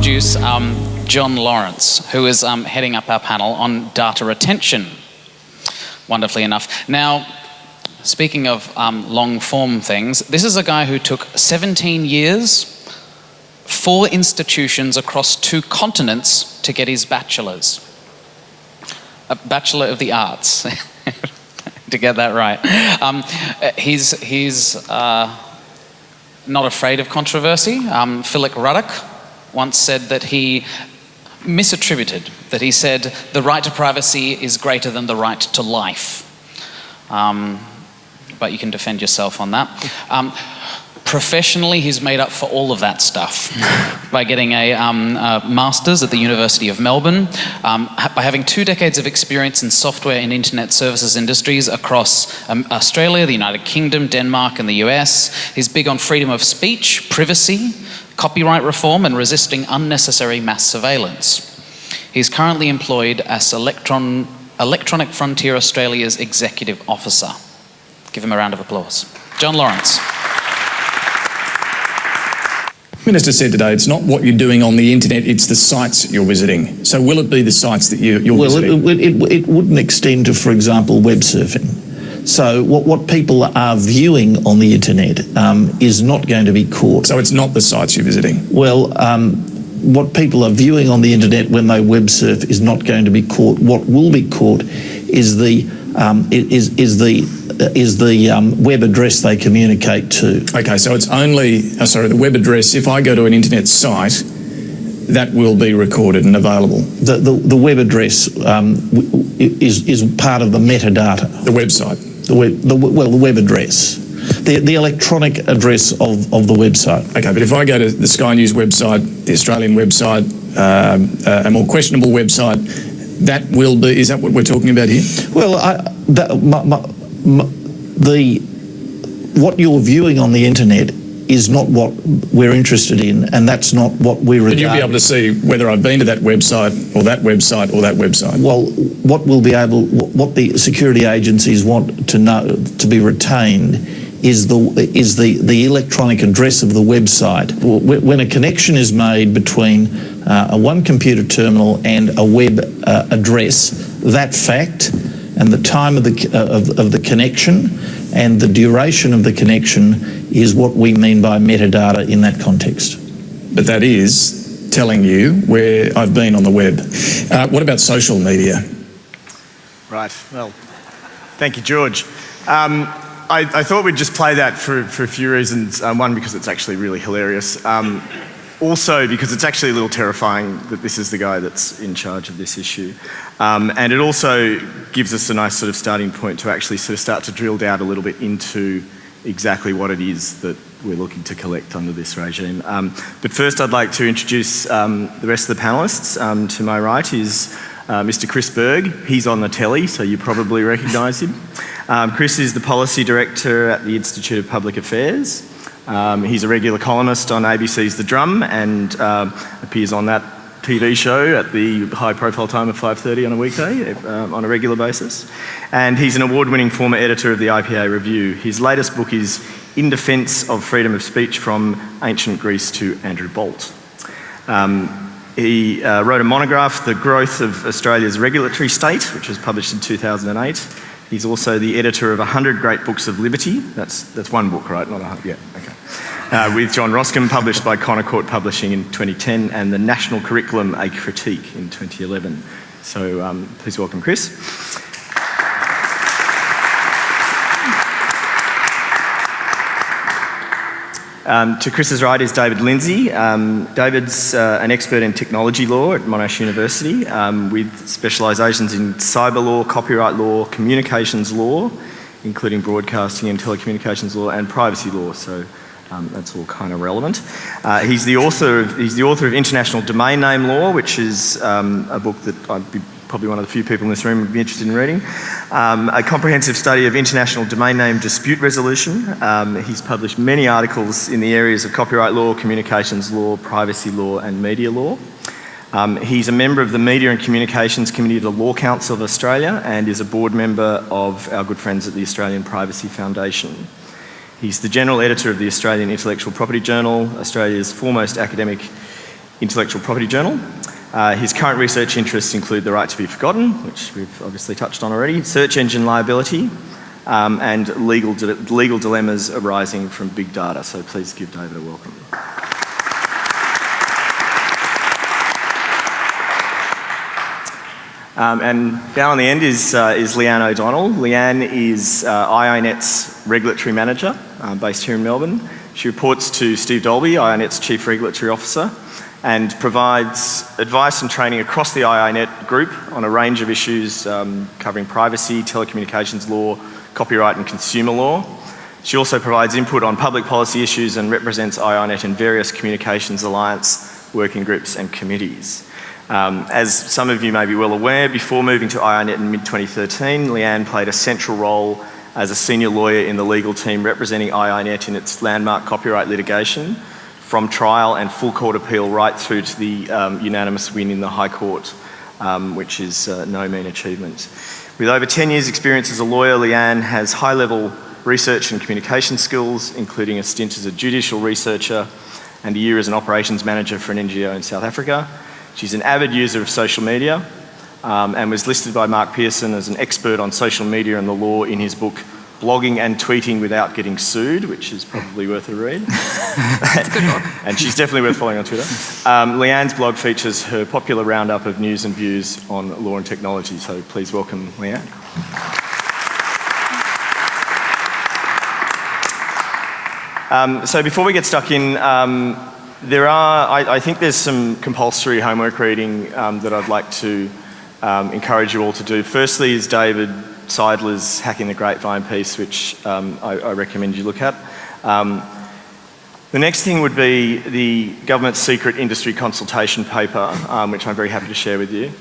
introduce John Lawrence, who is heading up our panel on data retention, wonderfully enough. Now, speaking of long-form things, this is a guy who took 17 years, 4 institutions across 2 continents to get his bachelor's. A Bachelor of the Arts, to get that right. He's not afraid of controversy. Philip Ruddock once said that he misattributed, that he said the right to privacy is greater than the right to life. But you can defend yourself on that. Professionally, he's made up for all of that stuff by getting a master's at the University of Melbourne, by having 2 decades of experience in software and internet services industries across Australia, the United Kingdom, Denmark, and the US. He's big on freedom of speech, privacy, copyright reform, and resisting unnecessary mass surveillance. He's currently employed as Electronic Frontier Australia's Executive Officer. Give him a round of applause. John Lawrence. Minister said today it's not what you're doing on the internet, it's the sites you're visiting. So will it be the sites that you're visiting? Well, it wouldn't extend to, for example, web surfing. So what people are viewing on the internet is not going to be caught. So it's not the sites you're visiting? Well, what people are viewing on the internet when they web surf is not going to be caught. What will be caught is the web address they communicate to. Okay, so it's only, the web address, if I go to an internet site, that will be recorded and available? The web address is part of the metadata. The website? The web address. The electronic address of the website. Okay, but if I go to the Sky News website, the Australian website, a more questionable website, that will be, is that what we're talking about here? Well, what you're viewing on the internet is not what we're interested in, and that's not what we regard. But you'll be able to see whether I've been to that website or that website or that website. Well, what the security agencies want to know, to be retained, is the electronic address of the website. When a connection is made between one computer terminal and a web address, that fact and the time of the connection and the duration of the connection is what we mean by metadata in that context. But that is telling you where I've been on the web. What about social media? Right, well, thank you, George. I thought we'd just play that for a few reasons. One, because it's actually really hilarious. Also, because it's actually a little terrifying that this is the guy that's in charge of this issue. And it also gives us a nice sort of starting point to actually sort of start to drill down a little bit into exactly what it is that we're looking to collect under this regime. But first I'd like to introduce the rest of the panellists. To my right is Mr. Chris Berg. He's on the telly, so you probably recognise him. Chris is the Policy Director at the Institute of Public Affairs. He's a regular columnist on ABC's The Drum and appears on that TV show at the high-profile time of 5:30 on a weekday on a regular basis. And he's an award-winning former editor of the IPA Review. His latest book is In Defence of Freedom of Speech from Ancient Greece to Andrew Bolt. He wrote a monograph, The Growth of Australia's Regulatory State, which was published in 2008. He's also the editor of 100 Great Books of Liberty. That's one book, right? Not 100, yeah, okay. With John Roscombe, published by Connor Court Publishing in 2010, and the National Curriculum, A Critique in 2011. So please welcome Chris. To Chris's right is David Lindsay. David's an expert in technology law at Monash University with specialisations in cyber law, copyright law, communications law, including broadcasting and telecommunications law, and privacy law. So that's all kind of relevant. He's the author of International Domain Name Law, which is a book that I'd be probably one of the few people in this room would be interested in reading. A comprehensive study of international domain name dispute resolution. He's published many articles in the areas of copyright law, communications law, privacy law, and media law. He's a member of the Media and Communications Committee of the Law Council of Australia and is a board member of our good friends at the Australian Privacy Foundation. He's the general editor of the Australian Intellectual Property Journal, Australia's foremost academic Intellectual Property Journal. His current research interests include the right to be forgotten, which we've obviously touched on already, search engine liability, and legal dilemmas arising from big data. So please give David a welcome. And down on the end is Leanne O'Donnell. Leanne is IINet's regulatory manager based here in Melbourne. She reports to Steve Dolby, IINet's Chief Regulatory Officer, and provides advice and training across the IINet group on a range of issues covering privacy, telecommunications law, copyright and consumer law. She also provides input on public policy issues and represents IINet in various communications alliance working groups and committees. As some of you may be well aware, before moving to IINet in mid-2013, Leanne played a central role as a senior lawyer in the legal team representing IINet in its landmark copyright litigation, from trial and full court appeal right through to the unanimous win in the High Court, which is no mean achievement. With over 10 years' experience as a lawyer, Leanne has high-level research and communication skills, including a stint as a judicial researcher and a year as an operations manager for an NGO in South Africa. She's an avid user of social media and was listed by Mark Pearson as an expert on social media and the law in his book, Blogging and Tweeting Without Getting Sued, which is probably worth a read. It's a good book. And she's definitely worth following on Twitter. Leanne's blog features her popular roundup of news and views on law and technology, so please welcome Leanne. So before we get stuck in, I think there's some compulsory homework reading that I'd like to encourage you all to do. Firstly is David Seidler's Hacking the Grapevine piece, which I recommend you look at. The next thing would be the government's secret industry consultation paper, which I'm very happy to share with you.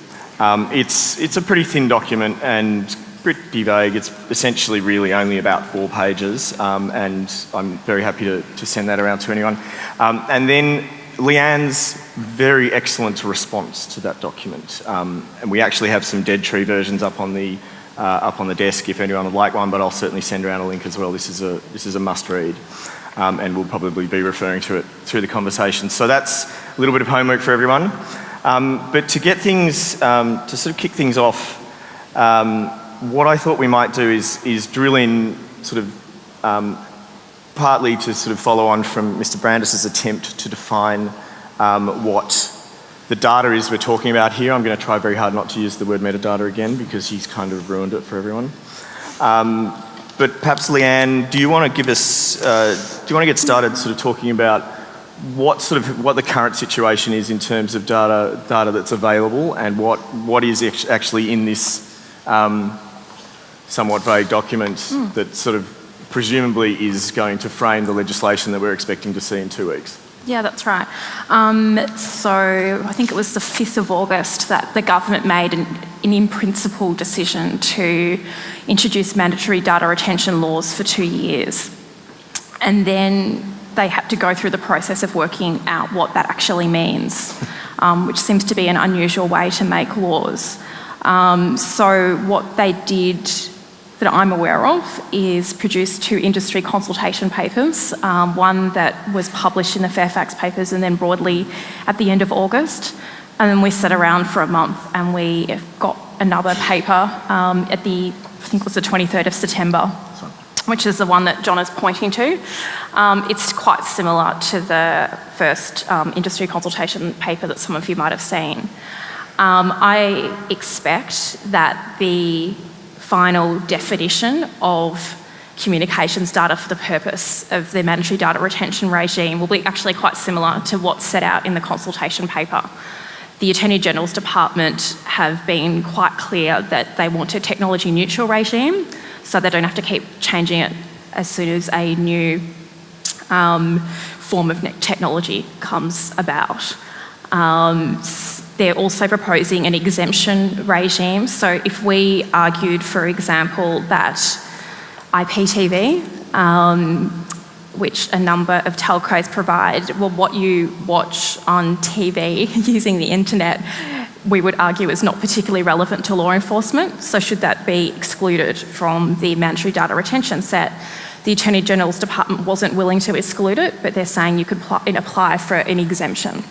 It's a pretty thin document and pretty vague. It's essentially really only about 4 pages, and I'm very happy to send that around to anyone. And then Leanne's very excellent response to that document. And we actually have some dead tree versions up on the desk if anyone would like one, but I'll certainly send around a link as well. This is a must read, and we'll probably be referring to it through the conversation. So that's a little bit of homework for everyone. But to get things, to sort of kick things off, what I thought we might do is drill in sort of partly to sort of follow on from Mr. Brandis's attempt to define what the data is we're talking about here. I'm going to try very hard not to use the word metadata again because he's kind of ruined it for everyone. But perhaps Leanne, do you want to give us, do you want to get started sort of talking about what the current situation is in terms of data that's available and what is actually in this somewhat vague document that sort of presumably is going to frame the legislation that we're expecting to see in 2 weeks? Yeah, that's right. So I think it was the 5th of August that the government made an in-principle decision to introduce mandatory data retention laws for 2 years. And then they had to go through the process of working out what that actually means, which seems to be an unusual way to make laws. So what they did that I'm aware of is produce 2 industry consultation papers, one that was published in the Fairfax papers and then broadly at the end of August. And then we sat around for a month and we got another paper at I think it was the 23rd of September, which is the one that John is pointing to. It's quite similar to the first industry consultation paper that some of you might have seen. I expect that the final definition of communications data for the purpose of the mandatory data retention regime will be actually quite similar to what's set out in the consultation paper. The Attorney General's Department have been quite clear that they want a technology neutral regime, so they don't have to keep changing it as soon as a new form of technology comes about. They're also proposing an exemption regime. So if we argued, for example, that IPTV, which a number of telcos provide, well, what you watch on TV using the internet, we would argue is not particularly relevant to law enforcement. So should that be excluded from the mandatory data retention set? The Attorney General's Department wasn't willing to exclude it, but they're saying you could apply for an exemption.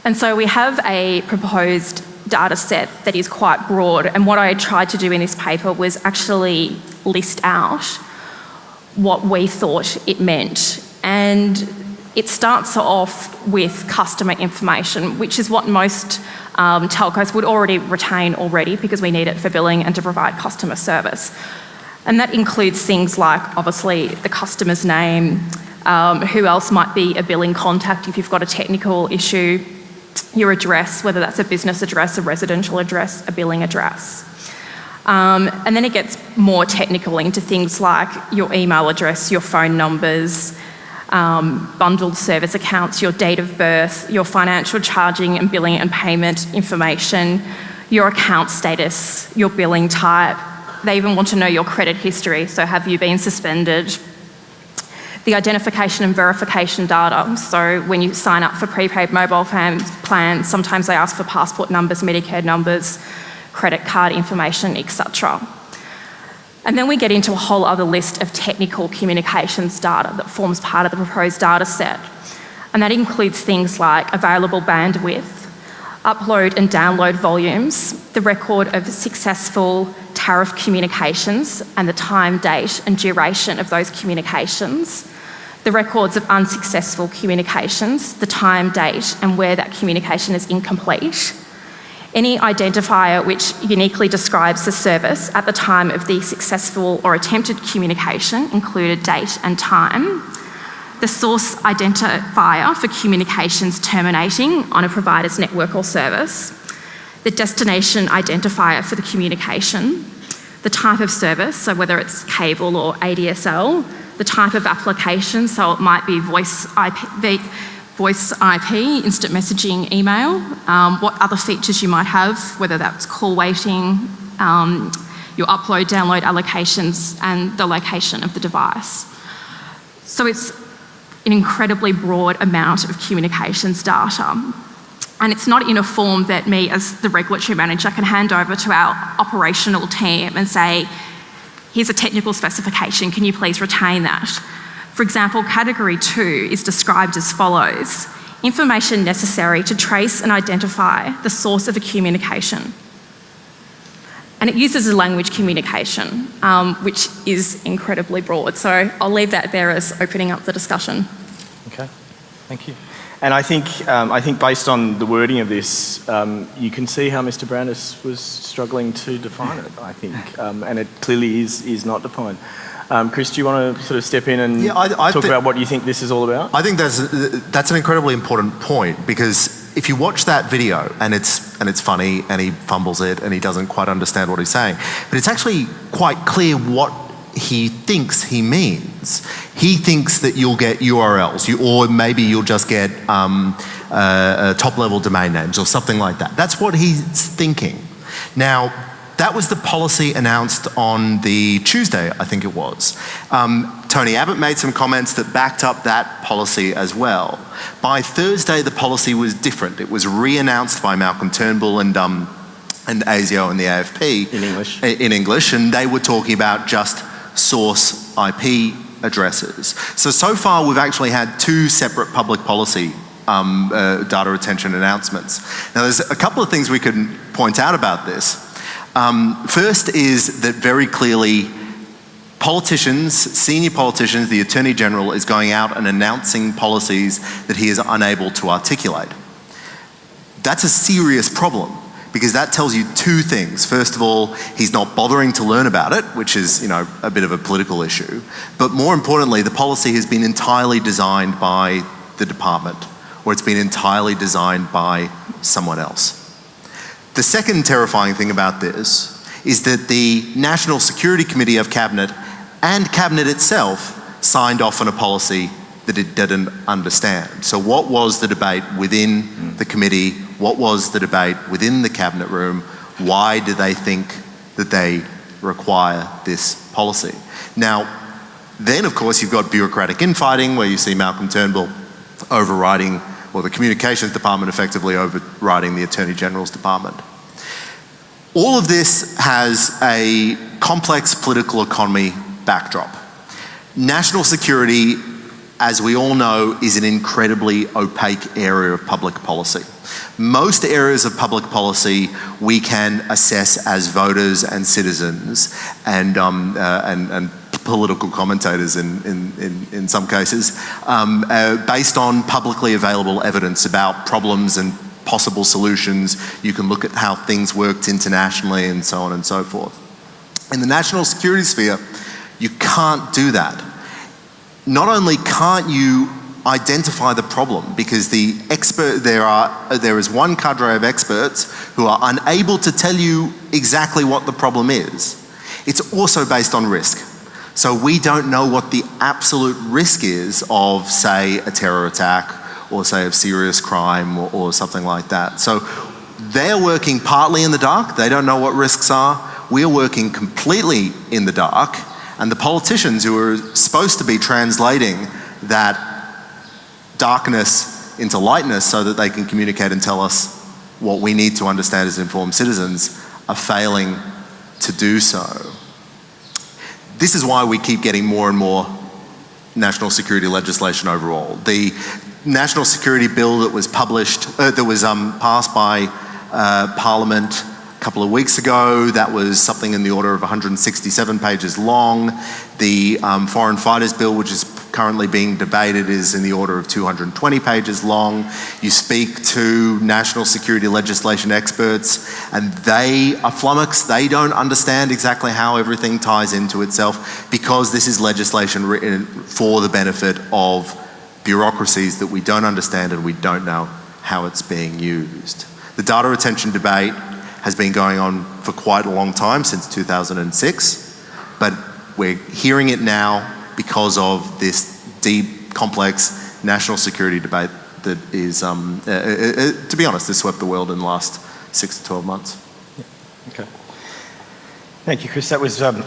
And so we have a proposed data set that is quite broad, and what I tried to do in this paper was actually list out what we thought it meant. And it starts off with customer information, which is what most telcos would already retain already because we need it for billing and to provide customer service. And that includes things like, obviously, the customer's name, who else might be a billing contact if you've got a technical issue, your address, whether that's a business address, a residential address, a billing address. And then it gets more technical into things like your email address, your phone numbers, bundled service accounts, your date of birth, your financial charging and billing and payment information, your account status, your billing type. They even want to know your credit history, so have you been suspended? The identification and verification data, so when you sign up for prepaid mobile plans, sometimes they ask for passport numbers, Medicare numbers, credit card information, etc. And then we get into a whole other list of technical communications data that forms part of the proposed data set. And that includes things like available bandwidth, upload and download volumes, the record of successful tariff communications and the time, date and duration of those communications, the records of unsuccessful communications, the time, date and where that communication is incomplete, any identifier which uniquely describes the service at the time of the successful or attempted communication, included date and time, the source identifier for communications terminating on a provider's network or service, the destination identifier for the communication, the type of service, so whether it's cable or ADSL, the type of application, so it might be voice IP, instant messaging, email, what other features you might have, whether that's call waiting, your upload, download allocations, and the location of the device. So it's an incredibly broad amount of communications data. And it's not in a form that me, as the regulatory manager, can hand over to our operational team and say, here's a technical specification, can you please retain that? For example, category 2 is described as follows: information necessary to trace and identify the source of a communication. And it uses a language communication, which is incredibly broad. So I'll leave that there as opening up the discussion. Okay, thank you. And I think based on the wording of this, you can see how Mr. Brandis was struggling to define it, I think, and it clearly is not defined. Chris, do you want to sort of step in and talk about what you think this is all about? I think that's an incredibly important point, because if you watch that video and it's funny and he fumbles it and he doesn't quite understand what he's saying, but it's actually quite clear what he thinks he means. He thinks that you'll get URLs, or maybe you'll just get top-level domain names or something like that. That's what he's thinking. Now, that was the policy announced on the Tuesday, I think it was. Tony Abbott made some comments that backed up that policy as well. By Thursday, the policy was different. It was re-announced by Malcolm Turnbull and ASIO and the AFP. In English, and they were talking about just source IP addresses. So far we've actually had 2 separate public policy data retention announcements. Now there's a couple of things we can point out about this. First is that very clearly politicians, senior politicians, the Attorney General is going out and announcing policies that he is unable to articulate. That's a serious problem, because that tells you 2 things. First of all, he's not bothering to learn about it, which is, a bit of a political issue. But more importantly, the policy has been entirely designed by the department, or it's been entirely designed by someone else. The second terrifying thing about this is that the National Security Committee of Cabinet and Cabinet itself signed off on a policy that it didn't understand. So what was the debate within the committee? What was the debate within the Cabinet room? Why do they think that they require this policy? Now, then of course you've got bureaucratic infighting, where you see Malcolm Turnbull overriding, or the Communications Department effectively overriding the Attorney General's department. All of this has a complex political economy backdrop. National security as we all know, is an incredibly opaque area of public policy. Most areas of public policy we can assess as voters and citizens and political commentators in some cases, based on publicly available evidence about problems and possible solutions. You can look at how things worked internationally and so on and so forth. In the national security sphere, you can't do that. Not only can't you identify the problem, because there is one cadre of experts who are unable to tell you exactly what the problem is. It's also based on risk. So we don't know what the absolute risk is of, say, a terror attack or, say, of serious crime or something like that. So they're working partly in the dark. They don't know what risks are. We're working completely in the dark. And the politicians who are supposed to be translating that darkness into lightness so that they can communicate and tell us what we need to understand as informed citizens are failing to do so. This is why we keep getting more and more national security legislation overall. The national security bill that was passed by Parliament a couple of weeks ago, that was something in the order of 167 pages long. The foreign fighters bill, which is currently being debated, is in the order of 220 pages long. You speak to national security legislation experts and they are flummoxed. They don't understand exactly how everything ties into itself, because this is legislation written for the benefit of bureaucracies that we don't understand and we don't know how it's being used. The data retention debate has been going on for quite a long time, since 2006, but we're hearing it now because of this deep, complex national security debate that is, to be honest, has swept the world in the last 6 to 12 months. Yeah. Okay. Thank you, Chris. That was really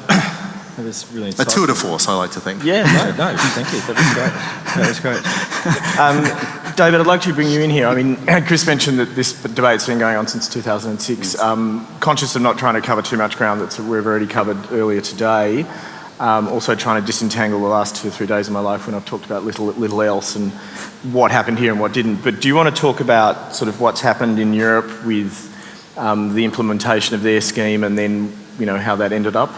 insightful. A tour de force, I like to think. Yeah, no, thank you. That was great. David, I'd like to bring you in here. I mean, Chris mentioned that this debate's been going on since 2006. Conscious of not trying to cover too much ground that we've already covered earlier today. Also trying to disentangle the last 2 or 3 days of my life when I've talked about little else and what happened here and what didn't. But do you want to talk about sort of what's happened in Europe with the implementation of their scheme, and then, you know, how that ended up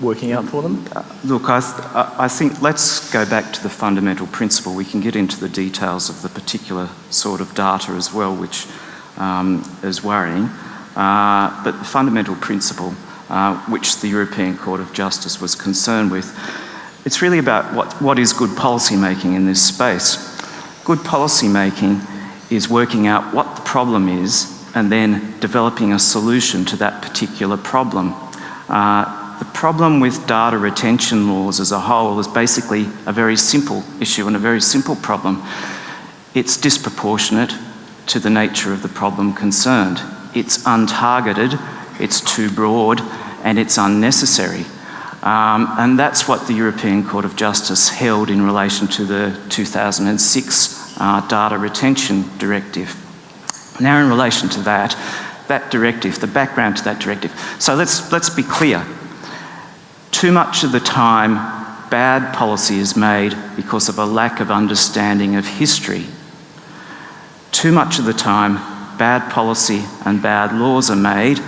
working out for them? Look, I think let's go back to the fundamental principle. We can get into the details of the particular sort of data as well, which is worrying. But the fundamental principle, which the European Court of Justice was concerned with, it's really about what is good policy making in this space. Good policy making is working out what the problem is and then developing a solution to that particular problem. The problem with data retention laws as a whole is basically a very simple issue and a very simple problem. It's disproportionate to the nature of the problem concerned. It's untargeted, it's too broad, and it's unnecessary. And that's what the European Court of Justice held in relation to the 2006 Data Retention Directive. Now, in relation to that directive, the background to that directive. So let's be clear. Too much of the time, bad policy is made because of a lack of understanding of history. Too much of the time, bad policy and bad laws are made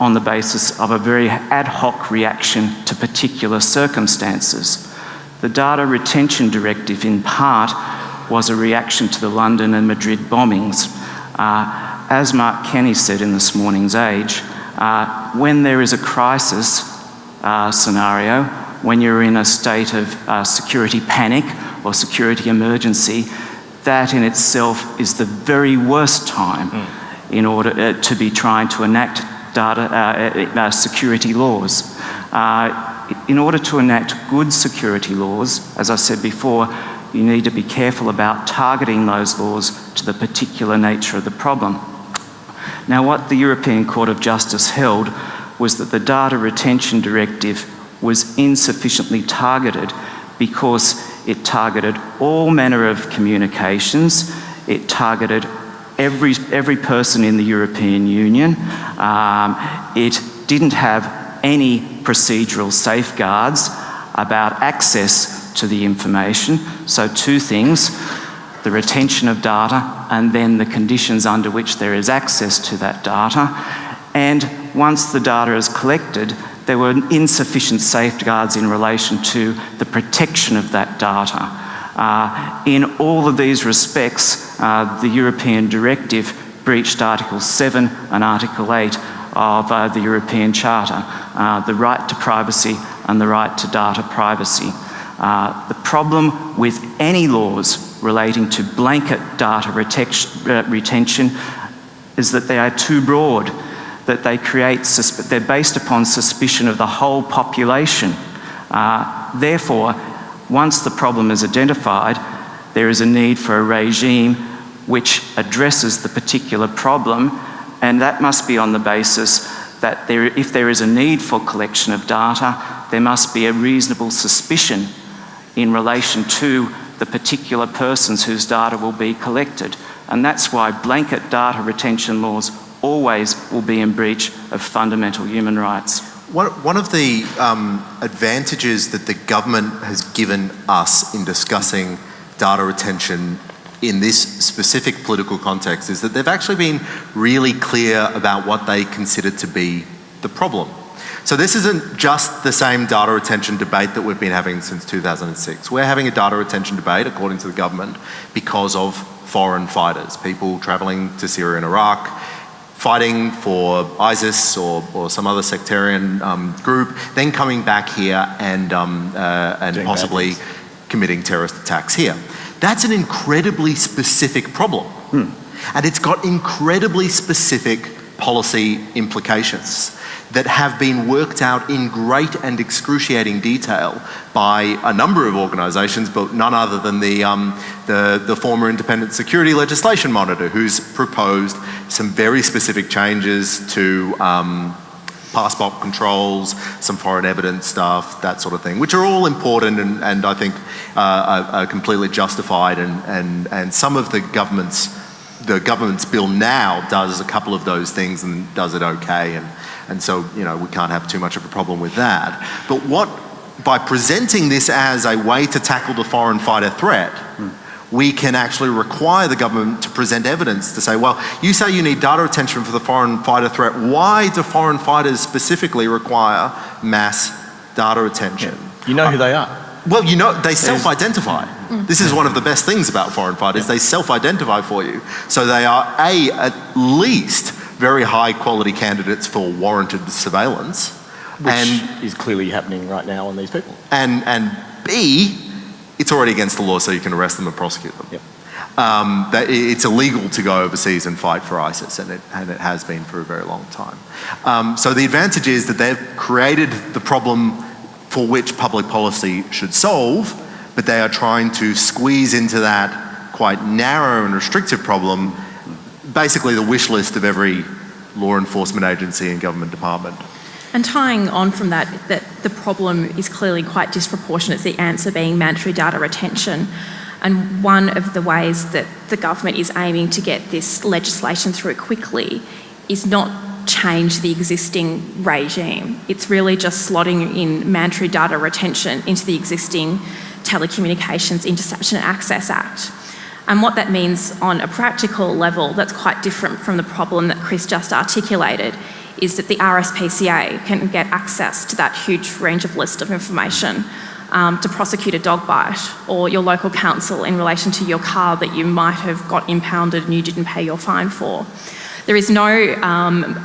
on the basis of a very ad hoc reaction to particular circumstances. The Data Retention Directive, in part, was a reaction to the London and Madrid bombings. As Mark Kenny said in this morning's Age, when there is a crisis scenario, when you're in a state of security panic or security emergency, that in itself is the very worst time in order to be trying to enact security laws. In order to enact good security laws, as I said before, you need to be careful about targeting those laws to the particular nature of the problem. Now, what the European Court of Justice held was that the Data Retention Directive was insufficiently targeted because it targeted all manner of communications. It targeted every person in the European Union. It didn't have any procedural safeguards about access to the information. So two things, the retention of data and then the conditions under which there is access to that data. And once the data is collected, there were insufficient safeguards in relation to the protection of that data. In all of these respects, the European Directive breached Article 7 and Article 8 of the European Charter, the right to privacy and the right to data privacy. The problem with any laws relating to blanket data retention is that they are too broad, that they create, they're based upon suspicion of the whole population. Therefore, once the problem is identified, there is a need for a regime which addresses the particular problem, and that must be on the basis that if there is a need for collection of data, there must be a reasonable suspicion in relation to the particular persons whose data will be collected. And that's why blanket data retention laws always will be in breach of fundamental human rights. One of the advantages that the government has given us in discussing data retention in this specific political context is that they've actually been really clear about what they consider to be the problem. So this isn't just the same data retention debate that we've been having since 2006. We're having a data retention debate, according to the government, because of foreign fighters, people travelling to Syria and Iraq, fighting for ISIS or some other sectarian group, then coming back here and possibly committing terrorist attacks here. That's an incredibly specific problem. And it's got incredibly specific policy implications that have been worked out in great and excruciating detail by a number of organisations, but none other than the former Independent Security Legislation Monitor, who's proposed some very specific changes to passport controls, some foreign evidence stuff, that sort of thing, which are all important and I think are completely justified. And some of the government's bill now does a couple of those things and does it okay. And so, you know, we can't have too much of a problem with that. But by presenting this as a way to tackle the foreign fighter threat, we can actually require the government to present evidence to say, well, you say you need data retention for the foreign fighter threat. Why do foreign fighters specifically require mass data retention? You know who they are. Well, you know, they self-identify. This is one of the best things about foreign fighters. They self-identify for you. So they are, A, at least very high quality candidates for warranted surveillance. Which is clearly happening right now on these people. And B, it's already against the law, so you can arrest them and prosecute them. Yep. It's illegal to go overseas and fight for ISIS, and it has been for a very long time. So the advantage is that they've created the problem for which public policy should solve, but they are trying to squeeze into that quite narrow and restrictive problem, basically the wish list of every law enforcement agency and government department. And tying on from that the problem is clearly quite disproportionate, the answer being mandatory data retention. And one of the ways that the government is aiming to get this legislation through quickly is not change the existing regime. It's really just slotting in mandatory data retention into the existing Telecommunications Interception and Access Act. And what that means on a practical level that's quite different from the problem that Chris just articulated is that the RSPCA can get access to that huge range of list of information to prosecute a dog bite, or your local council in relation to your car that you might have got impounded and you didn't pay your fine for. There is no,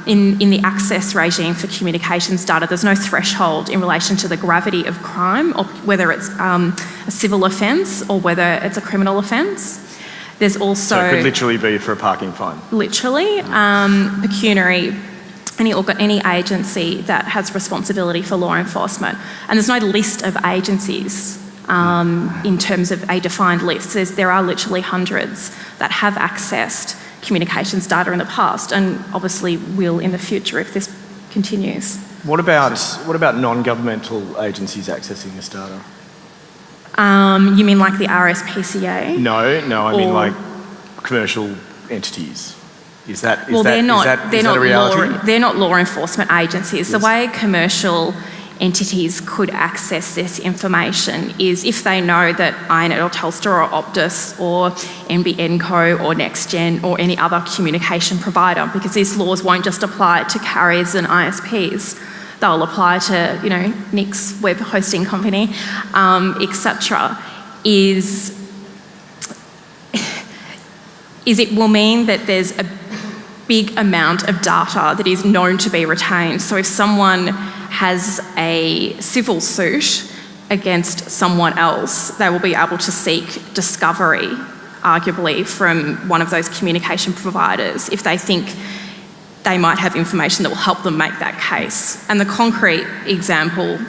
in the access regime for communications data, there's no threshold in relation to the gravity of crime, or whether it's a civil offence or whether it's a criminal offence. There's also... So it could literally be for a parking fine? Literally. Pecuniary, any agency that has responsibility for law enforcement. And there's no list of agencies in terms of a defined list. There are literally hundreds that have accessed communications data in the past, and obviously will in the future if this continues. What about non-governmental agencies accessing this data? You mean like the RSPCA? No, I mean like commercial entities. Is that a reality? They're not law enforcement agencies. The way commercial entities could access this information is if they know that iiNet or Telstra or Optus or NBN Co or NextGen or any other communication provider, because these laws won't just apply to carriers and ISPs. They'll apply to, you know, Nick's web hosting company, etc. Is it will mean that there's a big amount of data that is known to be retained. So if someone has a civil suit against someone else, they will be able to seek discovery, arguably, from one of those communication providers if they think they might have information that will help them make that case. And the concrete example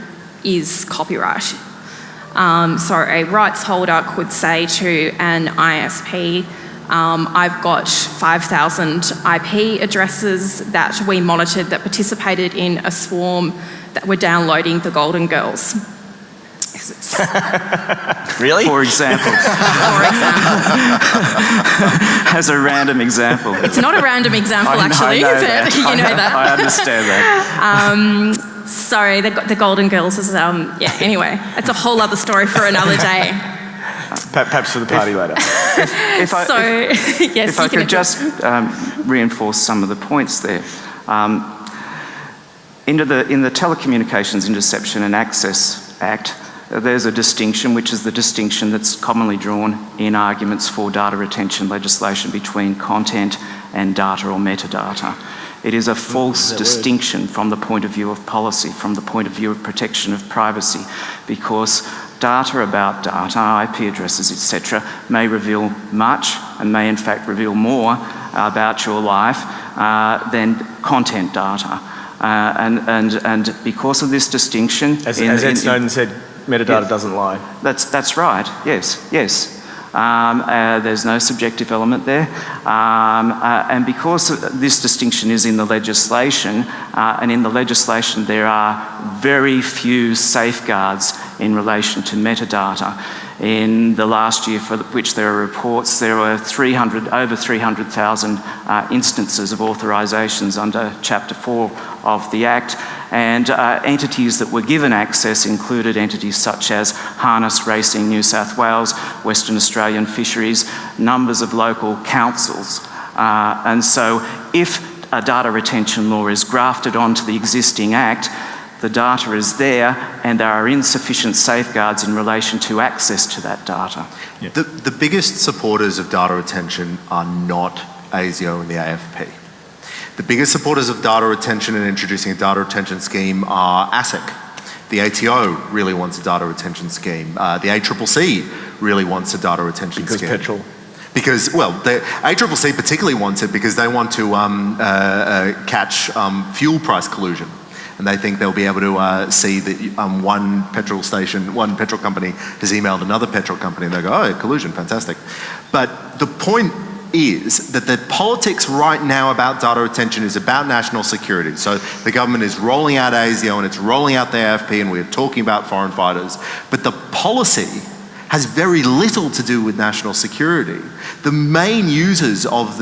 is copyright. So a rights holder could say to an ISP, I've got 5,000 IP addresses that we monitored that participated in a swarm that were downloading the Golden Girls. Really? For example. For example. As a random example. It's not a random example, actually, but you know that. I understand that. So the Golden Girls is, anyway, it's a whole other story for another day. Perhaps for the party later. If I could just reinforce some of the points there. In the Telecommunications Interception and Access Act, there's a distinction, which is the distinction that's commonly drawn in arguments for data retention legislation between content and data or metadata. It is a false distinction from the point of view of policy, from the point of view of protection of privacy, because data about data, IP addresses, etc., may reveal much and may in fact reveal more about your life than content data. And because of this distinction... As Ed Snowden said, metadata doesn't lie. That's right, yes. There's no subjective element there. And because this distinction is in the legislation, and in the legislation there are very few safeguards in relation to metadata. In the last year for which there are reports, there were over 300,000 instances of authorisations under Chapter 4 of the Act, and entities that were given access included entities such as Harness Racing New South Wales, Western Australian Fisheries, numbers of local councils. And so if a data retention law is grafted onto the existing Act, the data is there and there are insufficient safeguards in relation to access to that data. Yeah. The biggest supporters of data retention are not ASIO and the AFP. The biggest supporters of data retention and introducing a data retention scheme are ASIC. The ATO really wants a data retention scheme. The ACCC really wants a data retention scheme. Because petrol. Because, well, the ACCC particularly wants it because they want to catch fuel price collusion. And they think they'll be able to see that one petrol company has emailed another petrol company, and they go, oh, collusion, fantastic. But the point is that the politics right now about data retention is about national security. So the government is rolling out ASIO and it's rolling out the AFP, and we're talking about foreign fighters. But the policy has very little to do with national security. The main users of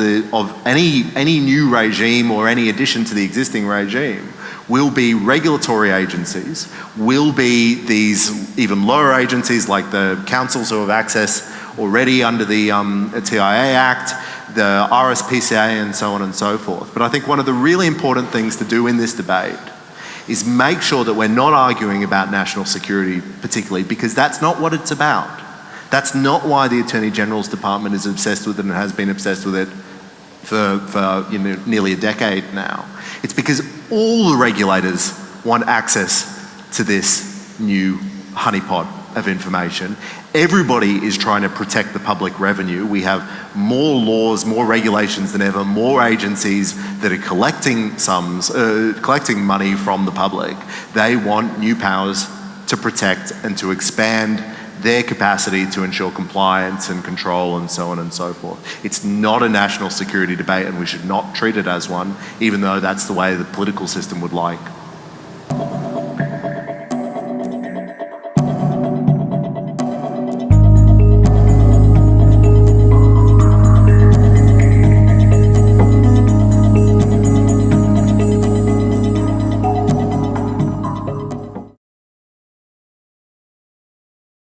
any new regime or any addition to the existing regime will be regulatory agencies, will be these even lower agencies like the councils who have access already under the TIA Act, the RSPCA, and so on and so forth. But I think one of the really important things to do in this debate is make sure that we're not arguing about national security particularly, because that's not what it's about. That's not why the Attorney General's Department is obsessed with it and has been obsessed with it for nearly a decade now. It's because all the regulators want access to this new honeypot of information. Everybody is trying to protect the public revenue. We have more laws, more regulations than ever, more agencies that are collecting money from the public. They want new powers to protect and to expand their capacity to ensure compliance and control and so on and so forth. It's not a national security debate, and we should not treat it as one, even though that's the way the political system would like